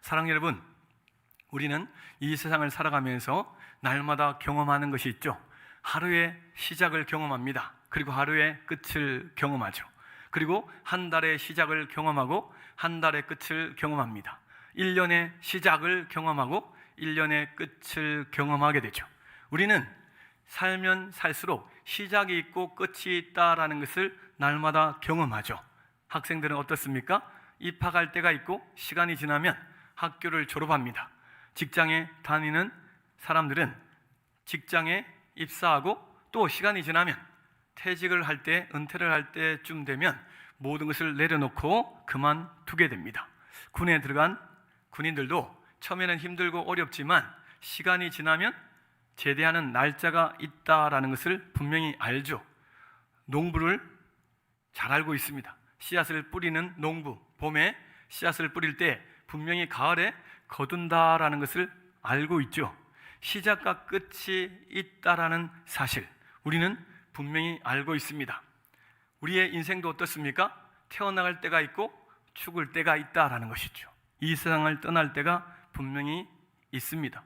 사랑하는 여러분, 우리는 이 세상을 살아가면서 날마다 경험하는 것이 있죠. 하루의 시작을 경험합니다. 그리고 하루의 끝을 경험하죠. 그리고 한 달의 시작을 경험하고 한 달의 끝을 경험합니다. 1년의 시작을 경험하고 1년의 끝을 경험하게 되죠. 우리는 살면 살수록 시작이 있고 끝이 있다라는 것을 날마다 경험하죠. 학생들은 어떻습니까? 입학할 때가 있고 시간이 지나면 학교를 졸업합니다. 직장에 다니는 사람들은 직장에 입사하고 또 시간이 지나면 퇴직을 할 때, 은퇴를 할 때쯤 되면 모든 것을 내려놓고 그만두게 됩니다. 군에 들어간 군인들도 처음에는 힘들고 어렵지만 시간이 지나면 제대하는 날짜가 있다라는 것을 분명히 알죠. 농부를 잘 알고 있습니다. 씨앗을 뿌리는 농부, 봄에 씨앗을 뿌릴 때 분명히 가을에 거둔다라는 것을 알고 있죠. 시작과 끝이 있다라는 사실, 우리는 분명히 알고 있습니다. 우리의 인생도 어떻습니까? 태어날 때가 있고 죽을 때가 있다라는 것이죠. 이 세상을 떠날 때가 분명히 있습니다.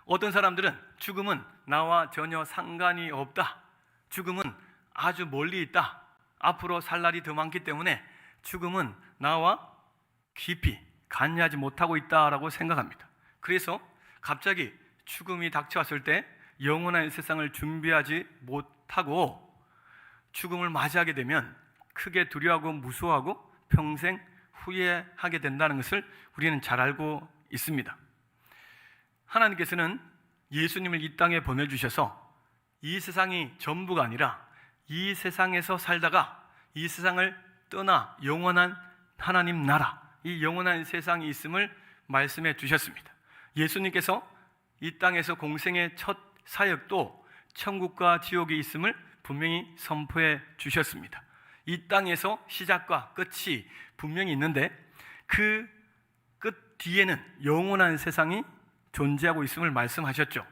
어떤 사람들은 죽음은 나와 전혀 상관이 없다, 죽음은 아주 멀리 있다, 앞으로 살 날이 더 많기 때문에 죽음은 나와 깊이 관여하지 못하고 있다라고 생각합니다. 그래서 갑자기 죽음이 닥쳐왔을 때 영원한 세상을 준비하지 못하고 죽음을 맞이하게 되면 크게 두려워하고 무서워하고 평생 후회하게 된다는 것을 우리는 잘 알고 있습니다. 하나님께서는 예수님을 이 땅에 보내주셔서 이 세상이 전부가 아니라 이 세상에서 살다가 이 세상을 떠나 영원한 하나님 나라, 이 영원한 세상이 있음을 말씀해 주셨습니다. 예수님께서 이 땅에서 공생의 첫 사역도 천국과 지옥이 있음을 분명히 선포해 주셨습니다. 이 땅에서 시작과 끝이 분명히 있는데 그 끝 뒤에는 영원한 세상이 존재하고 있음을 말씀하셨죠.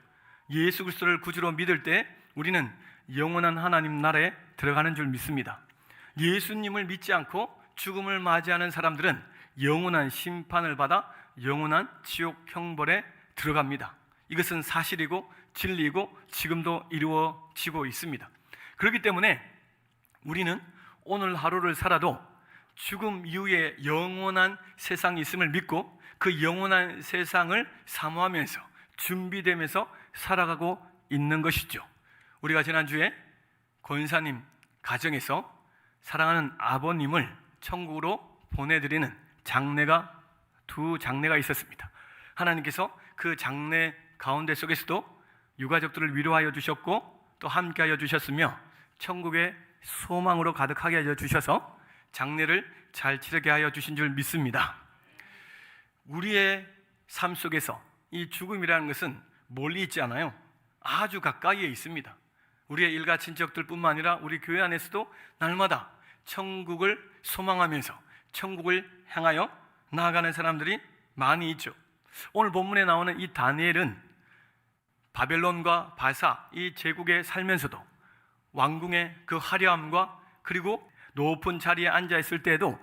예수 그리스도를 구주로 믿을 때 우리는 영원한 하나님 나라에 들어가는 줄 믿습니다. 예수님을 믿지 않고 죽음을 맞이하는 사람들은 영원한 심판을 받아 영원한 지옥 형벌에 들어갑니다. 이것은 사실이고 진리이고 지금도 이루어지고 있습니다. 그렇기 때문에 우리는 오늘 하루를 살아도 죽음 이후에 영원한 세상이 있음을 믿고 그 영원한 세상을 사모하면서 준비되면서 살아가고 있는 것이죠. 우리가 지난주에 권사님 가정에서 사랑하는 아버님을 천국으로 보내드리는 두 장례가 있었습니다. 하나님께서 그 장례 가운데 속에서도 유가족들을 위로하여 주셨고 또 함께하여 주셨으며 천국의 소망으로 가득하게 하여 주셔서 장례를 잘 치르게 하여 주신 줄 믿습니다. 우리의 삶 속에서 이 죽음이라는 것은 멀리 있지 않아요. 아주 가까이에 있습니다. 우리의 일가 친척들 뿐만 아니라 우리 교회 안에서도 날마다 천국을 소망하면서 천국을 향하여 나아가는 사람들이 많이 있죠. 오늘 본문에 나오는 이 다니엘은 바벨론과 바사 이 제국에 살면서도 왕궁의 그 화려함과 그리고 높은 자리에 앉아 있을 때에도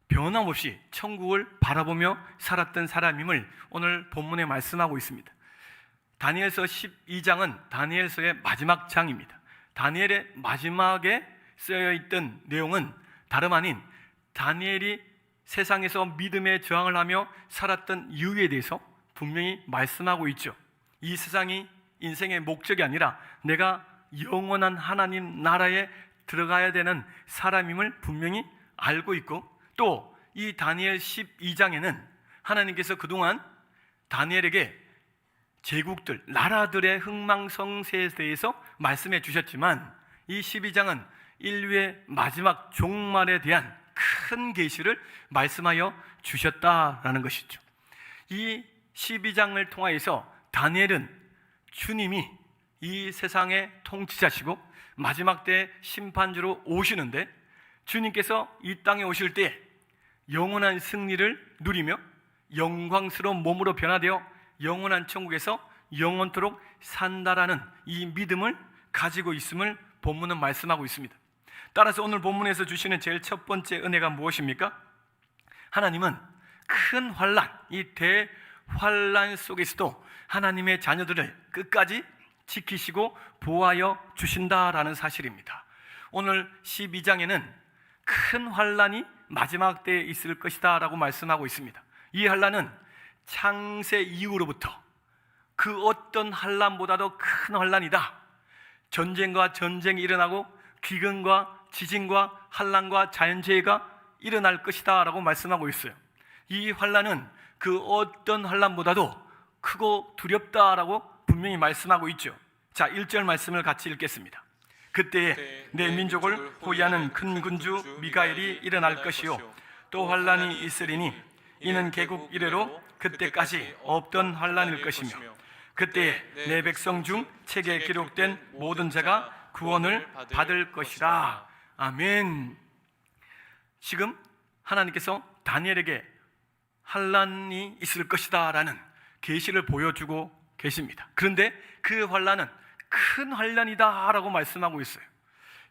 변함없이 천국을 바라보며 살았던 사람임을 오늘 본문에 말씀하고 있습니다. 다니엘서 12장은 다니엘서의 마지막 장입니다. 다니엘의 마지막에 쓰여 있던 내용은 다름 아닌 다니엘이 세상에서 믿음의 저항을 하며 살았던 이유에 대해서 분명히 말씀하고 있죠. 이 세상이 인생의 목적이 아니라 내가 영원한 하나님 나라에 들어가야 되는 사람임을 분명히 알고 있고 또 이 다니엘 12장에는 하나님께서 그동안 다니엘에게 제국들, 나라들의 흥망성쇠에 대해서 말씀해 주셨지만 이 12장은 인류의 마지막 종말에 대한 큰 계시를 말씀하여 주셨다라는 것이죠. 이 12장을 통하여서 다니엘은 주님이 이 세상의 통치자시고 마지막 때 심판주로 오시는데 주님께서 이 땅에 오실 때 영원한 승리를 누리며 영광스러운 몸으로 변화되어 영원한 천국에서 영원토록 산다라는 이 믿음을 가지고 있음을 본문은 말씀하고 있습니다. 따라서 오늘 본문에서 주시는 제일 첫 번째 은혜가 무엇입니까? 하나님은 큰 환란, 이 대환란 속에서도 하나님의 자녀들을 끝까지 지키시고 보호하여 주신다라는 사실입니다. 오늘 12장에는 큰 환란이 마지막 때에 있을 것이다 라고 말씀하고 있습니다. 이 환란은 창세 이후로부터 그 어떤 환란보다도 큰 환란이다. 전쟁과 전쟁이 일어나고 기근과 지진과 환란과 자연재해가 일어날 것이다 라고 말씀하고 있어요. 이 환란은 그 어떤 환란보다도 크고 두렵다라고 분명히 말씀하고 있죠. 자, 1절 말씀을 같이 읽겠습니다. 그때에 내 민족을 호위하는 큰 군주 미가엘이 일어날 것이요 또 환란이 있으리니 이는 개국 이래로 그때까지 없던 환란일 것이며 그때에 내 백성 중 책에 기록된 모든 자가 구원을 받을 것이라. 아멘. 지금 하나님께서 다니엘에게 환란이 있을 것이다 라는 계시를 보여주고 계십니다. 그런데 그 환란은 큰 환란이다 라고 말씀하고 있어요.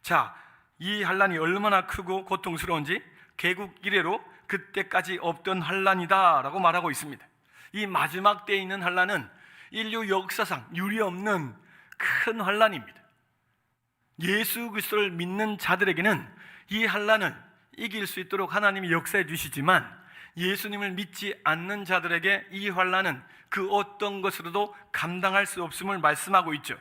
자, 이 환란이 얼마나 크고 고통스러운지 개국 이래로 그때까지 없던 환란이다 라고 말하고 있습니다. 이 마지막 때에 있는 환란은 인류 역사상 유례없는 큰 환란입니다. 예수 그리스도를 믿는 자들에게는 이 환란을 이길 수 있도록 하나님이 역사해 주시지만 예수님을 믿지 않는 자들에게 이 환란은 그 어떤 것으로도 감당할 수 없음을 말씀하고 있죠.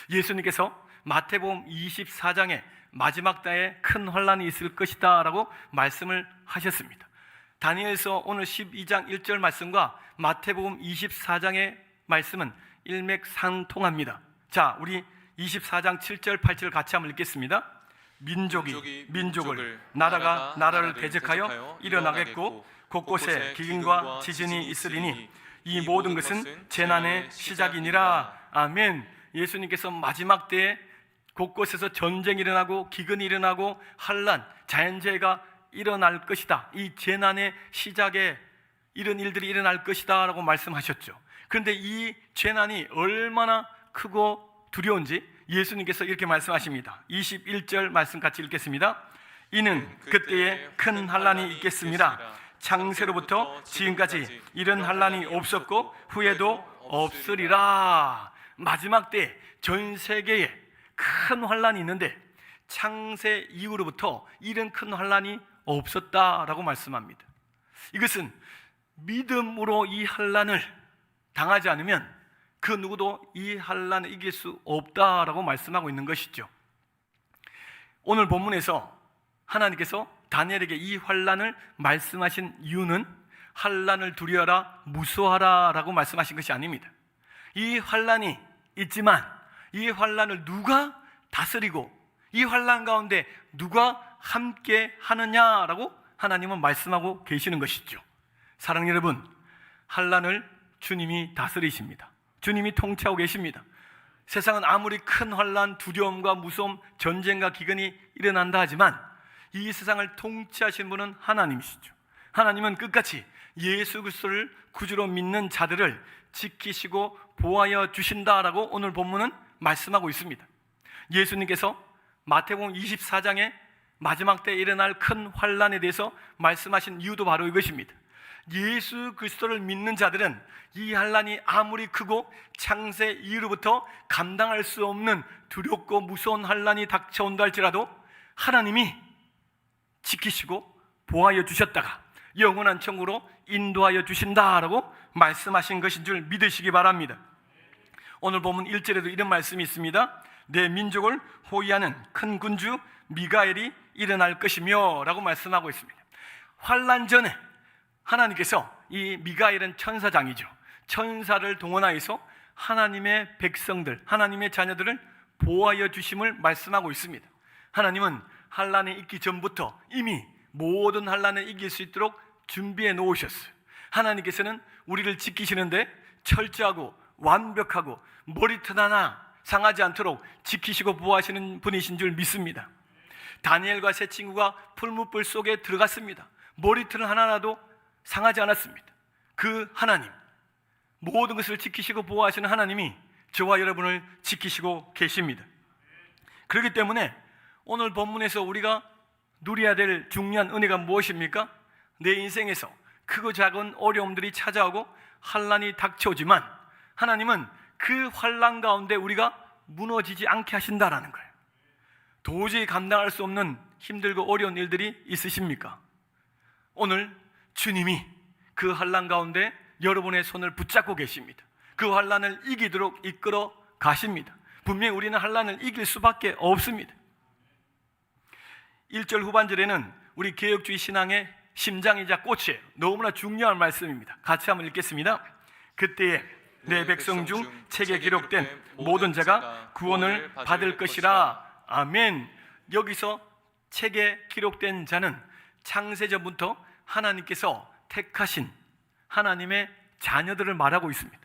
예수님께서 마태복음 24장에 마지막 때에 큰 환란이 있을 것이다 라고 말씀을 하셨습니다. 다니엘서 오늘 12장 1절 말씀과 마태복음 24장의 말씀은 일맥상통합니다. 자, 우리 24장 7절 8절 같이 한번 읽겠습니다. 민족이 민족을, 나라가 나라를 대적하여 일어나겠고 곳곳에 기근과 지진이 있으리니 이 모든 것은 재난의 시작이니라. 아멘. 예수님께서 마지막 때에 곳곳에서 전쟁이 일어나고 기근이 일어나고 환란, 자연재해가 일어날 것이다. 이 재난의 시작에 이런 일들이 일어날 것이다 라고 말씀하셨죠. 그런데 이 재난이 얼마나 크고 두려운지 예수님께서 이렇게 말씀하십니다. 21절 말씀 같이 읽겠습니다. 이는 그때에 큰 환란이 있겠습니다. 창세로부터 지금까지 이런 환란이 없었고 후에도 없으리라. 마지막 때 전 세계에 큰 환란이 있는데 창세 이후로부터 이런 큰 환란이 없었다라고 말씀합니다. 이것은 믿음으로 이 환란을 당하지 않으면 그 누구도 이 환란을 이길 수 없다라고 말씀하고 있는 것이죠. 오늘 본문에서 하나님께서 다니엘에게 이 환란을 말씀하신 이유는 환란을 두려워하라, 무서워하라 라고 말씀하신 것이 아닙니다. 이 환란이 있지만 이 환란을 누가 다스리고 이 환란 가운데 누가 함께 하느냐라고 하나님은 말씀하고 계시는 것이죠. 사랑하는 여러분, 환란을 주님이 다스리십니다. 주님이 통치하고 계십니다. 세상은 아무리 큰 환란, 두려움과 무서움, 전쟁과 기근이 일어난다 하지만 이 세상을 통치하신 분은 하나님이시죠. 하나님은 끝까지 예수 그리스도를 구주로 믿는 자들을 지키시고 보호하여 주신다라고 오늘 본문은 말씀하고 있습니다. 예수님께서 마태복음 24장에 마지막 때 일어날 큰 환란에 대해서 말씀하신 이유도 바로 이것입니다. 예수 그리스도를 믿는 자들은 이 환란이 아무리 크고 창세 이후로부터 감당할 수 없는 두렵고 무서운 환란이 닥쳐온다 할지라도 하나님이 지키시고 보호하여 주셨다가 영원한 천국으로 인도하여 주신다라고 말씀하신 것인 줄 믿으시기 바랍니다. 오늘 보면 1절에도 이런 말씀이 있습니다. 내 민족을 호위하는 큰 군주 미가엘이 일어날 것이며 라고 말씀하고 있습니다. 환란 전에 하나님께서, 이 미가엘은 천사장이죠, 천사를 동원하여서 하나님의 백성들, 하나님의 자녀들을 보호하여 주심을 말씀하고 있습니다. 하나님은 환란이 있기 전부터 이미 모든 환란을 이길 수 있도록 준비해 놓으셨어요. 하나님께서는 우리를 지키시는데 철저하고 완벽하고 머리털 하나 상하지 않도록 지키시고 보호하시는 분이신 줄 믿습니다. 다니엘과 세 친구가 풀무불 속에 들어갔습니다. 머리털 하나라도 상하지 않았습니다. 그 하나님, 모든 것을 지키시고 보호하시는 하나님이 저와 여러분을 지키시고 계십니다. 그렇기 때문에 오늘 본문에서 우리가 누려야 될 중요한 은혜가 무엇입니까? 내 인생에서 크고 작은 어려움들이 찾아오고 환난이 닥쳐오지만 하나님은 그 환난 가운데 우리가 무너지지 않게 하신다라는 거예요. 도저히 감당할 수 없는 힘들고 어려운 일들이 있으십니까? 오늘 주님이 그 환난 가운데 여러분의 손을 붙잡고 계십니다. 그 환난을 이기도록 이끌어 가십니다. 분명히 우리는 환난을 이길 수밖에 없습니다. 1절 후반절에는 우리 개혁주의 신앙의 심장이자 꽃이에요. 너무나 중요한 말씀입니다. 같이 한번 읽겠습니다. 그때에 내 백성 중 책에 기록된 모든 자가 구원을 받을 것이라. 아멘. 여기서 책에 기록된 자는 창세전부터 하나님께서 택하신 하나님의 자녀들을 말하고 있습니다.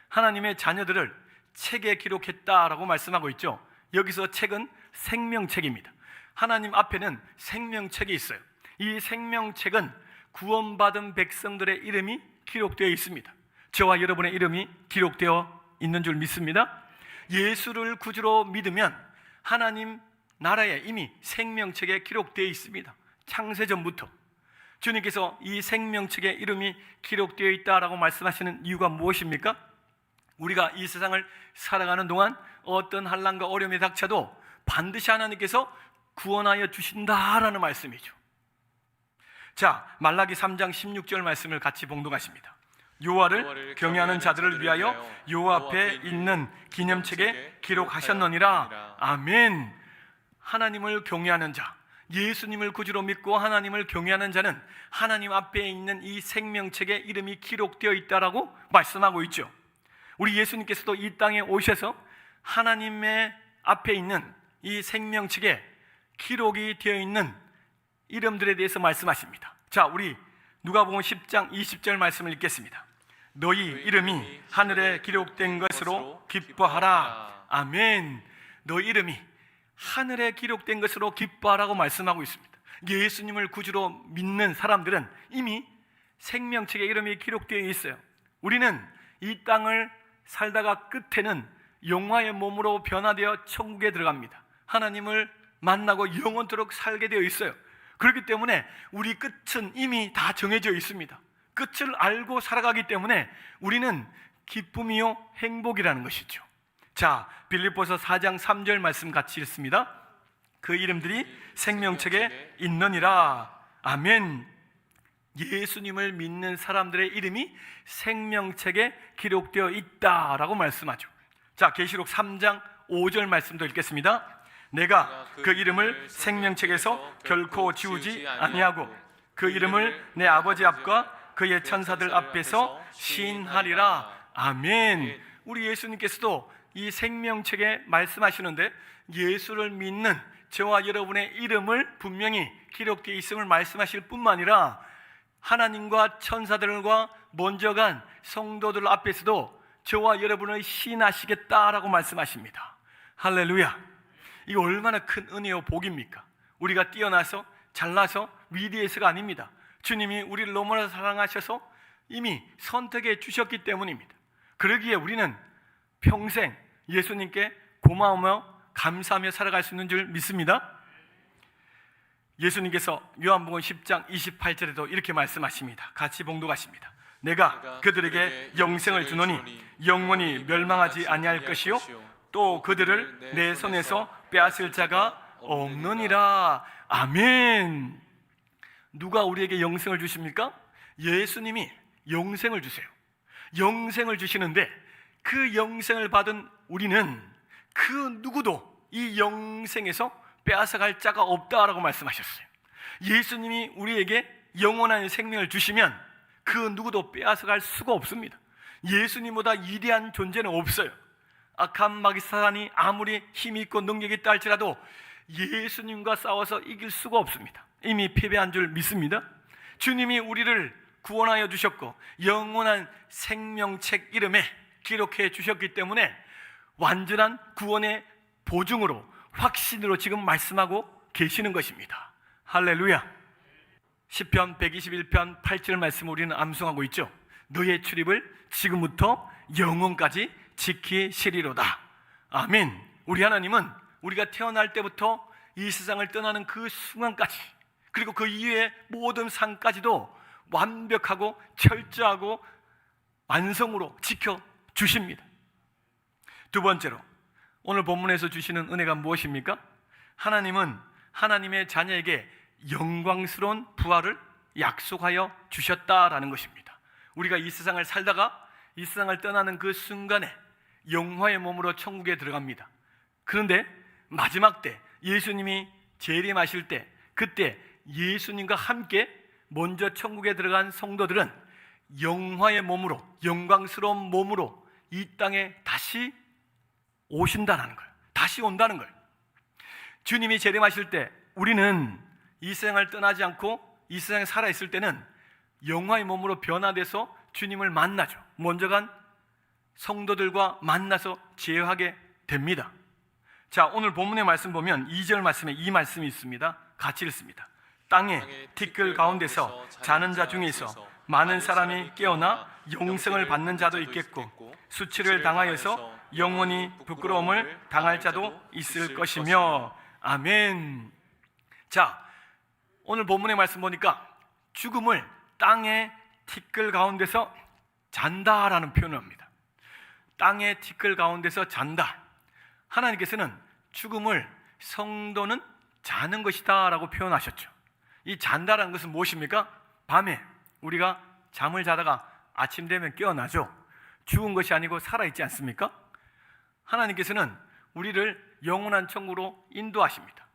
하나님의 자녀들을 책에 기록했다라고 말씀하고 있죠. 여기서 책은 생명책입니다. 하나님 앞에는 생명책이 있어요. 이 생명책은 구원받은 백성들의 이름이 기록되어 있습니다. 저와 여러분의 이름이 기록되어 있는 줄 믿습니다. 예수를 구주로 믿으면 하나님 나라에 이미 생명책에 기록되어 있습니다. 창세전부터. 주님께서 이 생명책에 이름이 기록되어 있다라고 말씀하시는 이유가 무엇입니까? 우리가 이 세상을 살아가는 동안 어떤 환난과 어려움이 닥쳐도 반드시 하나님께서 구원하여 주신다라는 말씀이죠. 자, 말라기 3장 16절 말씀을 같이 봉독하십니다. 여호와를 경외하는 자들을 위하여 여호와 앞에 있는 기념책에 기록하셨느니라. 아멘. 하나님을 경외하는 자, 예수님을 구주로 믿고 하나님을 경외하는 자는 하나님 앞에 있는 이 생명책에 이름이 기록되어 있다라고 말씀하고 있죠. 우리 예수님께서도 이 땅에 오셔서 하나님의 앞에 있는 이 생명책에 기록이 되어 있는 이름들에 대해서 말씀하십니다. 자, 우리 누가복음 10장 20절 말씀을 읽겠습니다. 너희 이름이 하늘에 기록된 것으로 기뻐하라. 아멘. 너희 이름이 하늘에 기록된 것으로 기뻐하라고 말씀하고 있습니다. 예수님을 구주로 믿는 사람들은 이미 생명책에 이름이 기록되어 있어요. 우리는 이 땅을 살다가 끝에는 영화의 몸으로 변화되어 천국에 들어갑니다. 하나님을 만나고 영원토록 살게 되어 있어요. 그렇기 때문에 우리 끝은 이미 다 정해져 있습니다. 끝을 알고 살아가기 때문에 우리는 기쁨이요 행복이라는 것이죠. 자, 빌립보서 4장 3절 말씀 같이 읽습니다. 그 이름들이 생명책에 있느니라. 아멘. 예수님을 믿는 사람들의 이름이 생명책에 기록되어 있다라고 말씀하죠. 자, 계시록 3장 5절 말씀도 읽겠습니다. 내가 그 이름을 생명책에서 결코 지우지 아니하고 그 이름을 내 아버지 앞과 그의 천사들 앞에서 시인하리라. 아멘. 우리 예수님께서도 이 생명책에 말씀하시는데 예수를 믿는 저와 여러분의 이름을 분명히 기록되어 있음을 말씀하실 뿐만 아니라 하나님과 천사들과 먼저 간 성도들 앞에서도 저와 여러분을 시인하시겠다라고 말씀하십니다. 할렐루야. 이거 얼마나 큰 은혜요 복입니까? 우리가 뛰어나서 잘나서 위대해서가 아닙니다. 주님이 우리를 너무나 사랑하셔서 이미 선택해 주셨기 때문입니다. 그러기에 우리는 평생 예수님께 고마우며 감사하며 살아갈 수 있는 줄 믿습니다. 예수님께서 요한복음 10장 28절에도 이렇게 말씀하십니다. 같이 봉독하십니다. 내가 그들에게 영생을 주노니 영원히 멸망하지 아니할 것이요 또 그들을 내 손에서 빼앗을 자가 없느니라. 아멘. 누가 우리에게 영생을 주십니까? 예수님이 영생을 주세요. 영생을 주시는데 그 영생을 받은 우리는 그 누구도 이 영생에서 빼앗아갈 자가 없다라고 말씀하셨어요. 예수님이 우리에게 영원한 생명을 주시면 그 누구도 빼앗아갈 수가 없습니다. 예수님보다 위대한 존재는 없어요. 악한 마귀 사단이 아무리 힘이 있고 능력이 있다 할지라도 예수님과 싸워서 이길 수가 없습니다. 이미 패배한 줄 믿습니다. 주님이 우리를 구원하여 주셨고 영원한 생명책 이름에 기록해 주셨기 때문에 완전한 구원의 보증으로 확신으로 지금 말씀하고 계시는 것입니다. 할렐루야. 시편 121편 8절 말씀 우리는 암송하고 있죠. 너의 출입을 지금부터 영원까지 지키시리로다. 아멘. 우리 하나님은 우리가 태어날 때부터 이 세상을 떠나는 그 순간까지 그리고 그 이후의 모든 삶까지도 완벽하고 철저하고 완성으로 지켜주십니다. 두 번째로 오늘 본문에서 주시는 은혜가 무엇입니까? 하나님은 하나님의 자녀에게 영광스러운 부활을 약속하여 주셨다라는 것입니다. 우리가 이 세상을 살다가 이 세상을 떠나는 그 순간에 영화의 몸으로 천국에 들어갑니다. 그런데 마지막 때 예수님이 재림하실 때, 그때 예수님과 함께 먼저 천국에 들어간 성도들은 영화의 몸으로, 영광스러운 몸으로 이 땅에 다시 오신다는 거예요. 다시 온다는 거예요. 주님이 재림하실 때 우리는 이 세상을 떠나지 않고 이 세상에 살아있을 때는 영화의 몸으로 변화돼서 주님을 만나죠. 먼저 간 성도들과 만나서 제어하게 됩니다. 자, 오늘 본문의 말씀 보면 2절 말씀에 이 말씀이 있습니다. 같이 읽습니다. 땅의 티끌 가운데서 자는 자 중에서 많은 사람이 깨어나 영생을 받는 자도 있겠고 수치를 당하여서 영원히 부끄러움을 당할 자도 있을 것이며. 아멘. 자, 오늘 본문의 말씀 보니까 죽음을 땅의 티끌 가운데서 잔다라는 표현을 합니다. 땅의 티끌 가운데서 잔다. 하나님께서는 죽음을 성도는 자는 것이다 라고 표현하셨죠. 이 잔다라는 것은 무엇입니까? 밤에 우리가 잠을 자다가 아침 되면 깨어나죠. 죽은 것이 아니고 살아있지 않습니까? 하나님께서는 우리를 영원한 천국으로 인도하십니다.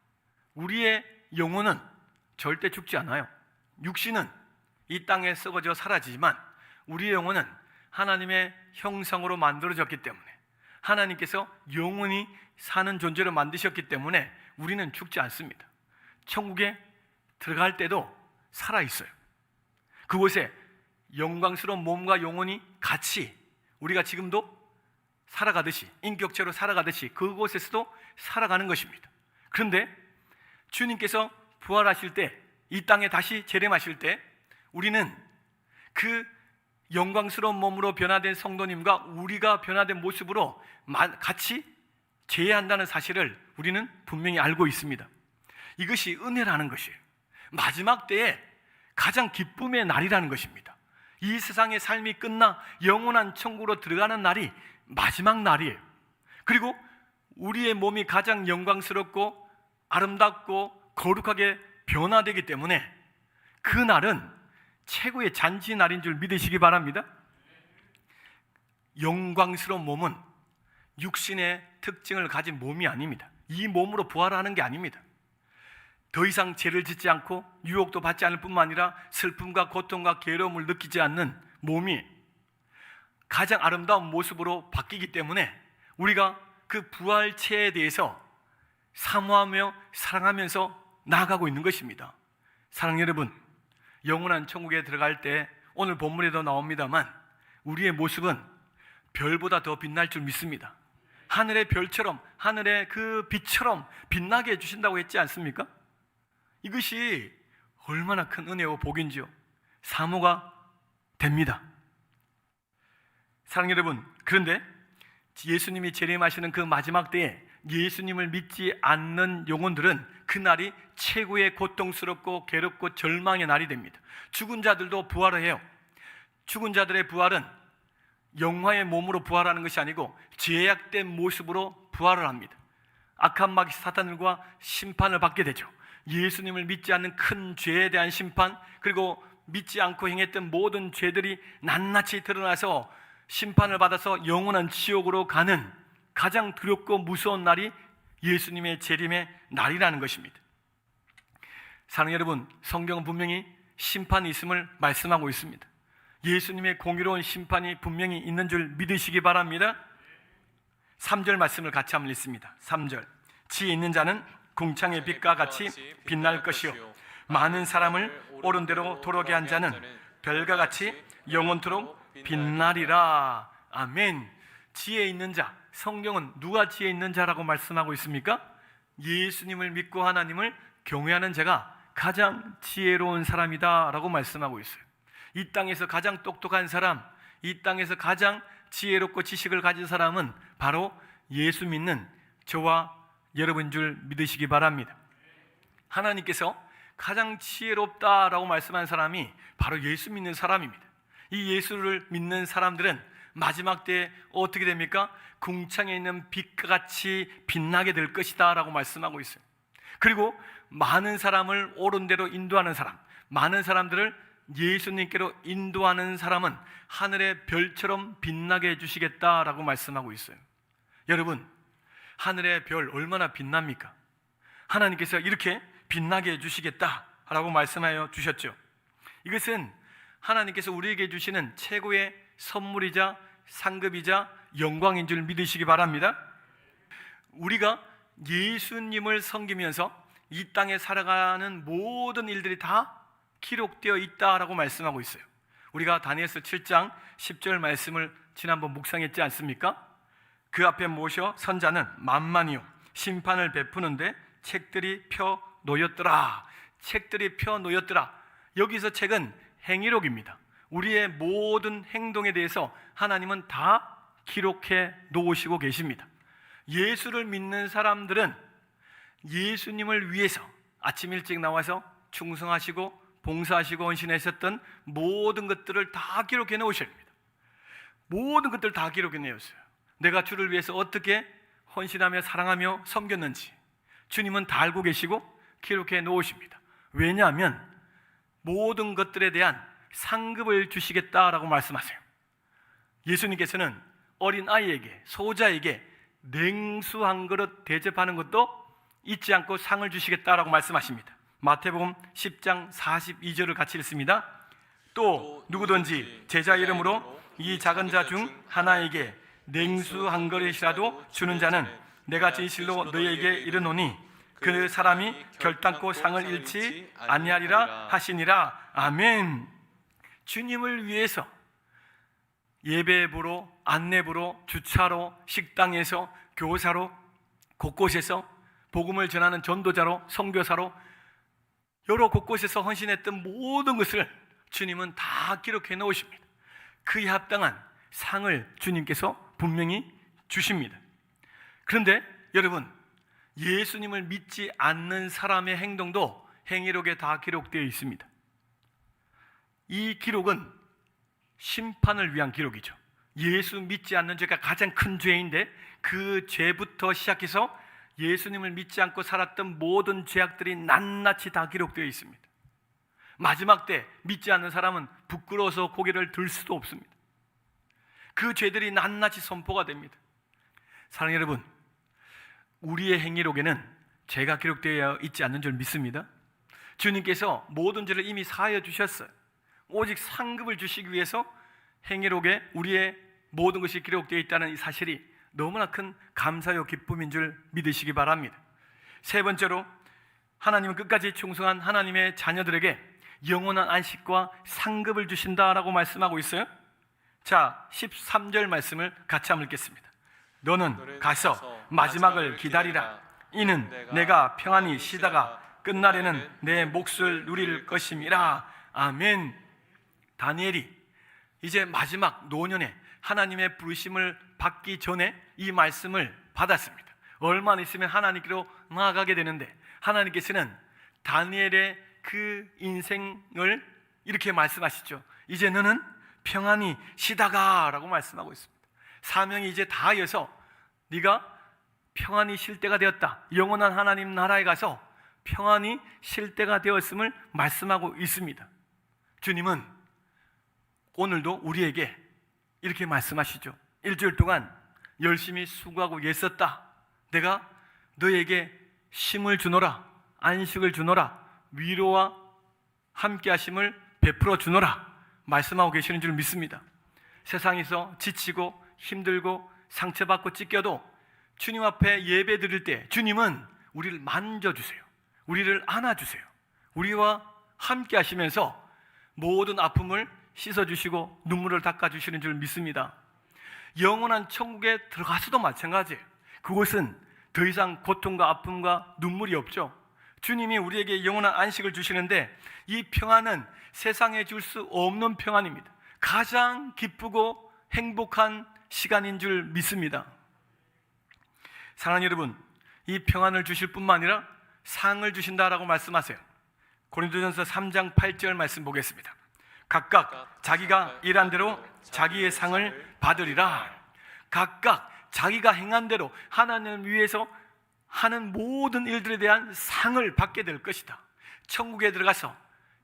우리의 영혼은 절대 죽지 않아요. 육신은 이 땅에 썩어져 사라지지만 우리의 영혼은 하나님의 형상으로 만들어졌기 때문에, 하나님께서 영원히 사는 존재로 만드셨기 때문에 우리는 죽지 않습니다. 천국에 들어갈 때도 살아있어요. 그곳에 영광스러운 몸과 영혼이 같이 우리가 지금도 살아가듯이, 인격체로 살아가듯이 그곳에서도 살아가는 것입니다. 그런데 주님께서 부활하실 때, 이 땅에 다시 재림하실 때 우리는 그 영광스러운 몸으로 변화된 성도님과 우리가 변화된 모습으로 같이 재해한다는 사실을 우리는 분명히 알고 있습니다. 이것이 은혜라는 것이에요. 마지막 때에 가장 기쁨의 날이라는 것입니다. 이 세상의 삶이 끝나 영원한 천국으로 들어가는 날이 마지막 날이에요. 그리고 우리의 몸이 가장 영광스럽고 아름답고 거룩하게 변화되기 때문에 그 날은 최고의 잔치 날인 줄 믿으시기 바랍니다. 영광스러운 몸은 육신의 특징을 가진 몸이 아닙니다. 이 몸으로 부활하는 게 아닙니다. 더 이상 죄를 짓지 않고 유혹도 받지 않을 뿐만 아니라 슬픔과 고통과 괴로움을 느끼지 않는 몸이 가장 아름다운 모습으로 바뀌기 때문에 우리가 그 부활체에 대해서 사모하며 사랑하면서 나아가고 있는 것입니다. 사랑 여러분, 영원한 천국에 들어갈 때 오늘 본문에도 나옵니다만 우리의 모습은 별보다 더 빛날 줄 믿습니다. 하늘의 별처럼, 하늘의 그 빛처럼 빛나게 해주신다고 했지 않습니까? 이것이 얼마나 큰 은혜와 복인지요. 사모가 됩니다. 사랑 여러분, 그런데 예수님이 재림하시는 그 마지막 때에 예수님을 믿지 않는 영혼들은 그날이 최고의 고통스럽고 괴롭고 절망의 날이 됩니다. 죽은 자들도 부활을 해요. 죽은 자들의 부활은 영화의 몸으로 부활하는 것이 아니고 제약된 모습으로 부활을 합니다. 악한 마귀 사탄과 심판을 받게 되죠. 예수님을 믿지 않는 큰 죄에 대한 심판, 그리고 믿지 않고 행했던 모든 죄들이 낱낱이 드러나서 심판을 받아서 영원한 지옥으로 가는 가장 두렵고 무서운 날이 예수님의 재림의 날이라는 것입니다. 사랑 여러분, 성경은 분명히 심판이 있음을 말씀하고 있습니다. 예수님의 공의로운 심판이 분명히 있는 줄 믿으시기 바랍니다. 3절 말씀을 같이 한번 읽습니다. 3절, 지혜 있는 자는 궁창의 빛과 같이 빛날 것이요 많은 사람을 옳은 대로 도로게 한 자는 별과 같이 영원토록 빛나리라. 아멘. 지혜 있는 자, 성경은 누가 지혜 있는 자라고 말씀하고 있습니까? 예수님을 믿고 하나님을 경외하는 자가 가장 지혜로운 사람이다 라고 말씀하고 있어요. 이 땅에서 가장 똑똑한 사람, 이 땅에서 가장 지혜롭고 지식을 가진 사람은 바로 예수 믿는 저와 여러분인 줄 믿으시기 바랍니다. 하나님께서 가장 지혜롭다라고 말씀한 사람이 바로 예수 믿는 사람입니다. 이 예수를 믿는 사람들은 마지막 때에 어떻게 됩니까? 궁창에 있는 빛과 같이 빛나게 될 것이다 라고 말씀하고 있어요. 그리고 많은 사람을 옳은 대로 인도하는 사람, 많은 사람들을 예수님께로 인도하는 사람은 하늘의 별처럼 빛나게 해주시겠다라고 말씀하고 있어요. 여러분, 하늘의 별 얼마나 빛납니까? 하나님께서 이렇게 빛나게 해주시겠다라고 말씀하여 주셨죠. 이것은 하나님께서 우리에게 주시는 최고의 선물이자 상급이자 영광인 줄 믿으시기 바랍니다. 우리가 예수님을 섬기면서 이 땅에 살아가는 모든 일들이 다 기록되어 있다라고 말씀하고 있어요. 우리가 다니엘서 7장 10절 말씀을 지난번 묵상했지 않습니까? 그 앞에 모셔 선자는 만만이요 심판을 베푸는데 책들이 펴 놓였더라. 책들이 펴 놓였더라. 여기서 책은 행위록입니다. 우리의 모든 행동에 대해서 하나님은 다 기록해 놓으시고 계십니다. 예수를 믿는 사람들은 예수님을 위해서 아침 일찍 나와서 충성하시고 봉사하시고 헌신하셨던 모든 것들을 다 기록해 놓으십니다. 모든 것들을 다 기록해 놓으셨어요. 내가 주를 위해서 어떻게 헌신하며 사랑하며 섬겼는지 주님은 다 알고 계시고 기록해 놓으십니다. 왜냐하면 모든 것들에 대한 상급을 주시겠다라고 말씀하세요. 예수님께서는 어린 아이에게, 소자에게 냉수 한 그릇 대접하는 것도 잊지 않고 상을 주시겠다라고 말씀하십니다. 마태복음 10장 42절을 같이 읽습니다. 또 누구든지 제자 이름으로 이 작은 자 중 하나에게 냉수 한 그릇이라도 주는 자는 내가 진실로 너희에게 이르노니 그 사람이 결단코 상을 잃지 아니하리라 하시니라. 아멘. 주님을 위해서 예배부로, 안내부로, 주차로, 식당에서, 교사로, 곳곳에서 복음을 전하는 전도자로, 선교사로 여러 곳곳에서 헌신했던 모든 것을 주님은 다 기록해 놓으십니다. 그에 합당한 상을 주님께서 분명히 주십니다. 그런데 여러분, 예수님을 믿지 않는 사람의 행동도 행위록에 다 기록되어 있습니다. 이 기록은 심판을 위한 기록이죠. 예수 믿지 않는 죄가 가장 큰 죄인데 그 죄부터 시작해서 예수님을 믿지 않고 살았던 모든 죄악들이 낱낱이 다 기록되어 있습니다. 마지막 때 믿지 않는 사람은 부끄러워서 고개를 들 수도 없습니다. 그 죄들이 낱낱이 선포가 됩니다. 사랑하는 여러분, 우리의 행위록에는 죄가 기록되어 있지 않는 줄 믿습니다. 주님께서 모든 죄를 이미 사하여 주셨어요. 오직 상급을 주시기 위해서 행위록에 우리의 모든 것이 기록되어 있다는 이 사실이 너무나 큰 감사요 기쁨인 줄 믿으시기 바랍니다. 세 번째로, 하나님은 끝까지 충성한 하나님의 자녀들에게 영원한 안식과 상급을 주신다라고 말씀하고 있어요. 자, 13절 말씀을 같이 한번 읽겠습니다. 너는 가서 마지막을 기다리라. 이는 내가 평안히 쉬다가 끝날에는 내 몫을 누릴 것임이라. 아멘. 다니엘이 이제 마지막 노년에 하나님의 부르심을 받기 전에 이 말씀을 받았습니다. 얼마 있으면 하나님께로 나아가게 되는데 하나님께서는 다니엘의 그 인생을 이렇게 말씀하시죠. 이제 너는 평안히 쉬다가 라고 말씀하고 있습니다. 사명이 이제 다하여서 네가 평안히 쉴 때가 되었다. 영원한 하나님 나라에 가서 평안히 쉴 때가 되었음을 말씀하고 있습니다. 주님은 오늘도 우리에게 이렇게 말씀하시죠. 일주일 동안 열심히 수고하고 애썼다. 내가 너에게 쉼을 주노라, 안식을 주노라, 위로와 함께 하심을 베풀어 주노라 말씀하고 계시는 줄 믿습니다. 세상에서 지치고 힘들고 상처받고 찢겨도 주님 앞에 예배 드릴 때 주님은 우리를 만져주세요. 우리를 안아주세요. 우리와 함께 하시면서 모든 아픔을 씻어주시고 눈물을 닦아주시는 줄 믿습니다. 영원한 천국에 들어가서도 마찬가지예요. 그곳은 더 이상 고통과 아픔과 눈물이 없죠. 주님이 우리에게 영원한 안식을 주시는데 이 평안은 세상에 줄 수 없는 평안입니다. 가장 기쁘고 행복한 시간인 줄 믿습니다. 사랑하는 여러분, 이 평안을 주실 뿐만 아니라 상을 주신다라고 말씀하세요. 고린도전서 3장 8절 말씀 보겠습니다. 각각 자기가 일한 대로 자기의 상을 받으리라. 각각 자기가 행한 대로 하나님을 위해서 하는 모든 일들에 대한 상을 받게 될 것이다. 천국에 들어가서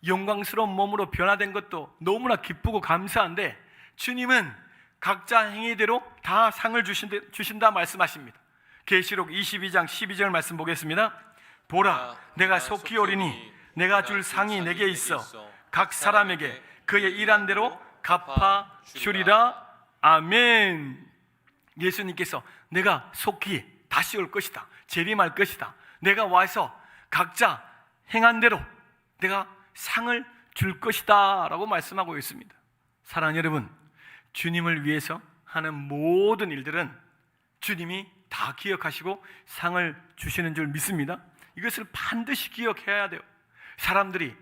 영광스러운 몸으로 변화된 것도 너무나 기쁘고 감사한데, 주님은 각자 행위대로 다 상을 주신다 말씀하십니다. 계시록 22장 12절 말씀 보겠습니다. 보라, 내가 속히 오리니 내가 줄 상이 내게 있어 각 사람에게 그의 일한 대로 갚아 주리라. 아멘. 예수님께서 내가 속히 다시 올 것이다, 재림할 것이다, 내가 와서 각자 행한 대로 내가 상을 줄 것이다 라고 말씀하고 있습니다. 사랑하는 여러분, 주님을 위해서 하는 모든 일들은 주님이 다 기억하시고 상을 주시는 줄 믿습니다. 이것을 반드시 기억해야 돼요. 사람들이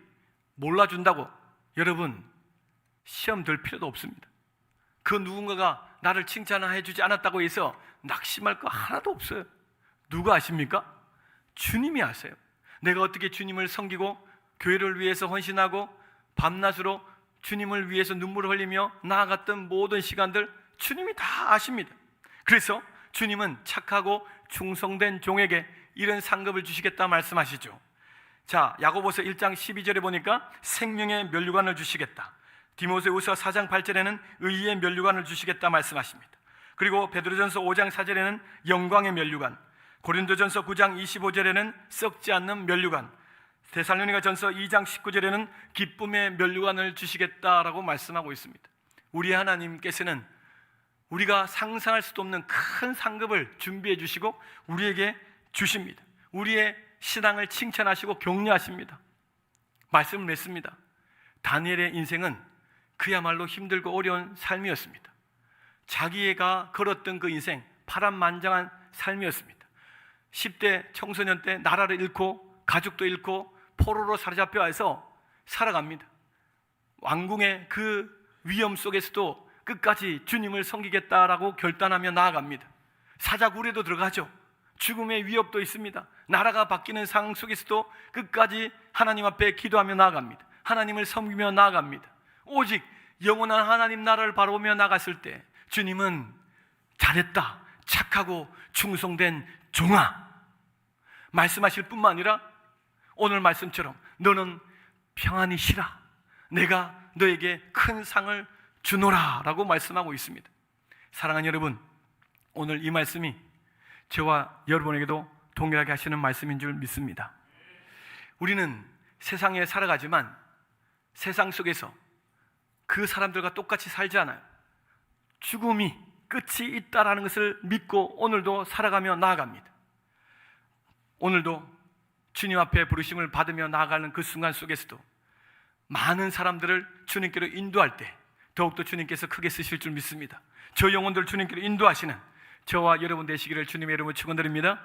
몰라준다고 여러분 시험 들 필요도 없습니다. 그 누군가가 나를 칭찬해 주지 않았다고 해서 낙심할 거 하나도 없어요. 누가 아십니까? 주님이 아세요. 내가 어떻게 주님을 섬기고 교회를 위해서 헌신하고 밤낮으로 주님을 위해서 눈물을 흘리며 나아갔던 모든 시간들 주님이 다 아십니다. 그래서 주님은 착하고 충성된 종에게 이런 상급을 주시겠다 말씀하시죠. 자, 야고보서 1장 12절에 보니까 생명의 면류관을 주시겠다. 디모데후서 4장 8절에는 의의 면류관을 주시겠다 말씀하십니다. 그리고 베드로전서 5장 4절에는 영광의 면류관, 고린도전서 9장 25절에는 썩지 않는 면류관, 데살로니가전서 2장 19절에는 기쁨의 면류관을 주시겠다라고 말씀하고 있습니다. 우리 하나님께서는 우리가 상상할 수도 없는 큰 상급을 준비해 주시고 우리에게 주십니다. 우리의 신앙을 칭찬하시고 격려하십니다. 말씀을 맺습니다. 다니엘의 인생은 그야말로 힘들고 어려운 삶이었습니다. 자기가 걸었던 그 인생 파란만장한 삶이었습니다. 10대 청소년 때 나라를 잃고 가족도 잃고 포로로 사로잡혀 와서 살아갑니다. 왕궁의 그 위험 속에서도 끝까지 주님을 섬기겠다라고 결단하며 나아갑니다. 사자굴에도 들어가죠. 죽음의 위협도 있습니다. 나라가 바뀌는 상황 속에서도 끝까지 하나님 앞에 기도하며 나아갑니다. 하나님을 섬기며 나아갑니다. 오직 영원한 하나님 나라를 바라보며 나갔을 때 주님은 잘했다, 착하고 충성된 종아 말씀하실 뿐만 아니라 오늘 말씀처럼 너는 평안히 쉬라, 내가 너에게 큰 상을 주노라 라고 말씀하고 있습니다. 사랑하는 여러분, 오늘 이 말씀이 저와 여러분에게도 동일하게 하시는 말씀인 줄 믿습니다. 우리는 세상에 살아가지만 세상 속에서 그 사람들과 똑같이 살지 않아요. 죽음이 끝이 있다라는 것을 믿고 오늘도 살아가며 나아갑니다. 오늘도 주님 앞에 부르심을 받으며 나아가는 그 순간 속에서도 많은 사람들을 주님께로 인도할 때 더욱더 주님께서 크게 쓰실 줄 믿습니다. 저 영혼들 주님께로 인도하시는 저와 여러분 되시기를 주님의 이름으로 축원드립니다.